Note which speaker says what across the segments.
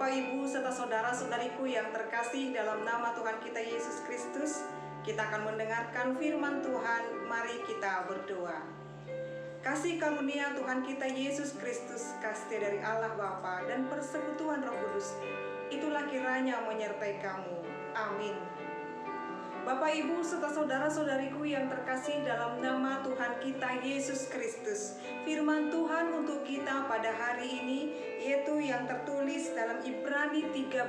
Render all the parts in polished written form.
Speaker 1: Bapak, Ibu, serta saudara-saudariku yang terkasih dalam nama Tuhan kita Yesus Kristus, kita akan mendengarkan firman Tuhan. Mari kita berdoa. Kasih karunia Tuhan kita Yesus Kristus, kasih dari Allah Bapa dan persekutuan Roh Kudus, itulah kiranya menyertai kamu. Amin. Bapak, Ibu, serta saudara-saudariku yang terkasih dalam nama Tuhan kita Yesus Kristus, firman Tuhan untuk kita pada hari ini yaitu yang tertulis dalam Ibrani 13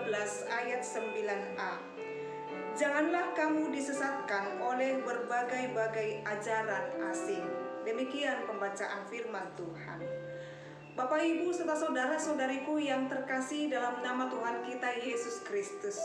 Speaker 1: ayat 9a. Janganlah kamu disesatkan oleh berbagai-bagai ajaran asing. Demikian pembacaan firman Tuhan. Bapak, Ibu, serta saudara-saudariku yang terkasih dalam nama Tuhan kita Yesus Kristus,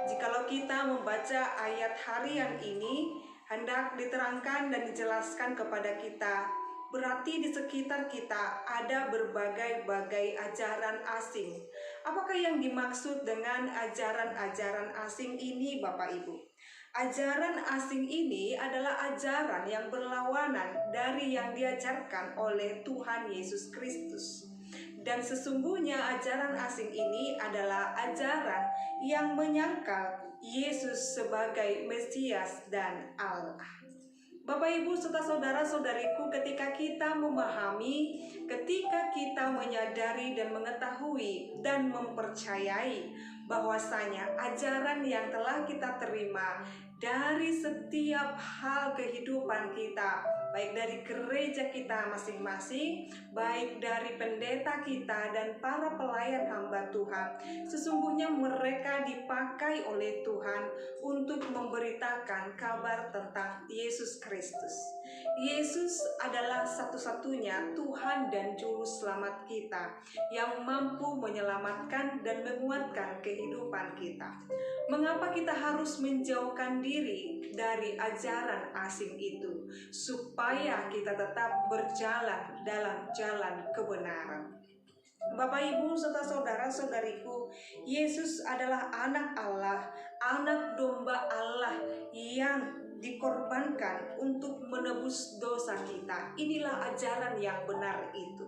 Speaker 1: jikalau kita membaca ayat harian ini, hendak diterangkan dan dijelaskan kepada kita, berarti di sekitar kita ada berbagai-bagai ajaran asing. Apakah yang dimaksud dengan ajaran-ajaran asing ini, Bapak Ibu? Ajaran asing ini adalah ajaran yang berlawanan dari yang diajarkan oleh Tuhan Yesus Kristus. Dan sesungguhnya ajaran asing ini adalah ajaran yang menyangkal Yesus sebagai Mesias dan Allah. Bapak, Ibu, serta saudara-saudariku, ketika kita memahami, ketika kita menyadari dan mengetahui dan mempercayai bahwasanya ajaran yang telah kita terima dari setiap hal kehidupan kita, baik dari gereja kita masing-masing, baik dari pendeta kita dan para pelayan hamba Tuhan, sesungguhnya mereka dipakai oleh Tuhan untuk memberitakan kabar tentang Yesus Kristus. Yesus adalah satu-satunya Tuhan dan Juru Selamat kita yang mampu menyelamatkan dan menguatkan kehidupan kita. Mengapa kita harus menjauhkan diri dari ajaran asing itu? Supaya kita tetap berjalan dalam jalan kebenaran. Bapak, Ibu, serta saudara-saudariku, Yesus adalah anak Allah, anak domba Allah yang dikorbankan untuk menebus dosa kita. Inilah ajaran yang benar itu.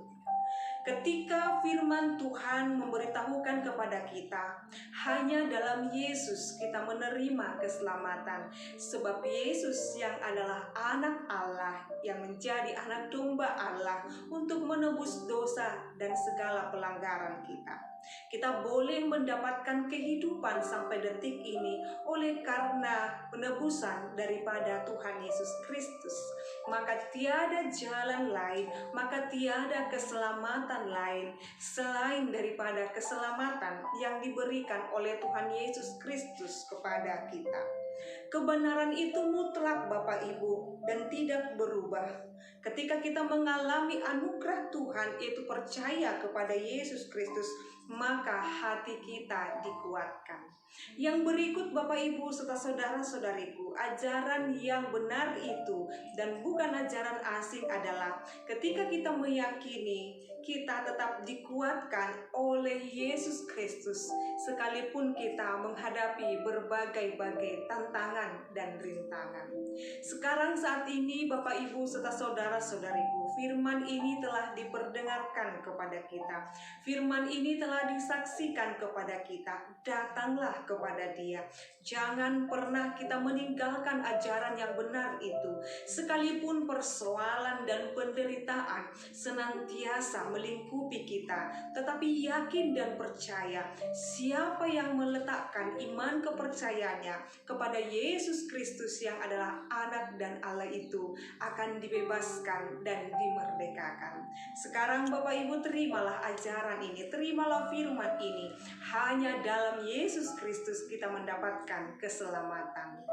Speaker 1: Ketika firman Tuhan memberitahukan kepada kita, hanya dalam Yesus kita menerima keselamatan. Sebab Yesus yang adalah anak Allah, yang menjadi anak domba Allah untuk menebus dosa dan segala pelanggaran kita. Kita boleh mendapatkan kehidupan sampai detik ini oleh karena penebusan daripada Tuhan Yesus Kristus. Maka tiada jalan lain, maka tiada keselamatan lain selain daripada keselamatan yang diberikan oleh Tuhan Yesus Kristus kepada kita. Kebenaran itu mutlak, Bapak, Ibu, dan tidak berubah. Ketika kita mengalami anugerah Tuhan, yaitu percaya kepada Yesus Kristus, maka hati kita dikuatkan. Yang berikut, Bapak, Ibu, serta saudara-saudariku, ajaran yang benar itu dan bukan ajaran asing adalah ketika kita meyakini, kita tetap dikuatkan oleh Yesus Kristus sekalipun kita menghadapi berbagai-bagai tantangan dan rintangan. Sekarang saat ini, Bapak, Ibu, serta saudara-saudariku, firman ini telah diperdengarkan kepada kita. Firman ini telah disaksikan kepada kita. Datanglah kepada Dia. Jangan pernah kita meninggalkan ajaran yang benar itu. Sekalipun persoalan dan penderitaan senantiasa melingkupi kita, tetapi yakin dan percaya, siapa yang meletakkan iman kepercayaannya kepada Yesus Kristus yang adalah anak dan Allah itu akan dibebaskan dan dimerdekakan. Sekarang, Bapak, Ibu, terimalah ajaran ini, terimalah firman ini. Hanya dalam Yesus Kristus kita mendapatkan keselamatan.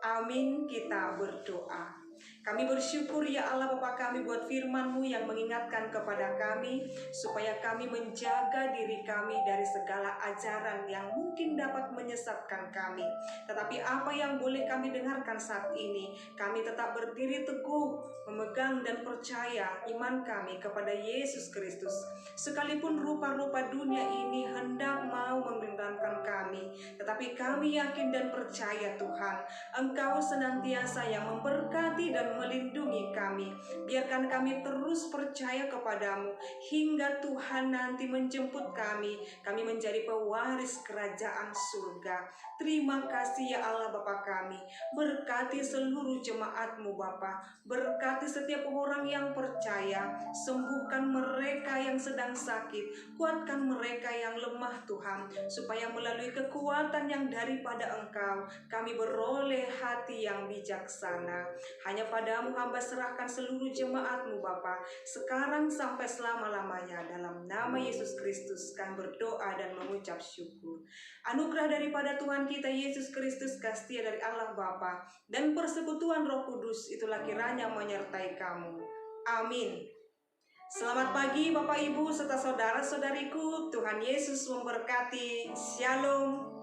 Speaker 1: Amin. Kita berdoa. Kami bersyukur ya Allah Bapa kami buat firman-Mu yang mengingatkan kepada kami supaya kami menjaga diri kami dari segala ajaran yang mungkin dapat menyesatkan kami. Tetapi apa yang boleh kami dengarkan saat ini, kami tetap berdiri teguh, memegang dan percaya iman kami kepada Yesus Kristus. Sekalipun rupa-rupa dunia ini hendak mau membingungkan kami, tetapi kami yakin dan percaya Tuhan, Engkau senantiasa yang memberkati dan dan melindungi kami. Biarkan kami terus percaya kepadamu hingga Tuhan nanti menjemput kami menjadi pewaris kerajaan surga. Terima kasih ya Allah Bapa kami. Berkati seluruh jemaat-Mu Bapa, berkati setiap orang yang percaya, sembuhkan mereka yang sedang sakit, kuatkan mereka yang lemah Tuhan, supaya melalui kekuatan yang daripada Engkau, kami beroleh hati yang bijaksana. Hanya padamu hamba serahkan seluruh jemaat-Mu Bapa, sekarang sampai selama-lamanya. Dalam nama Yesus Kristus kami berdoa dan mengucap syukur. Anugerah daripada Tuhan kita Yesus Kristus, kasih dari Allah Bapa, dan persekutuan Roh Kudus itulah kiranya menyertai kamu. Amin. Selamat pagi Bapak Ibu serta saudara-saudariku. Tuhan Yesus memberkati. Shalom.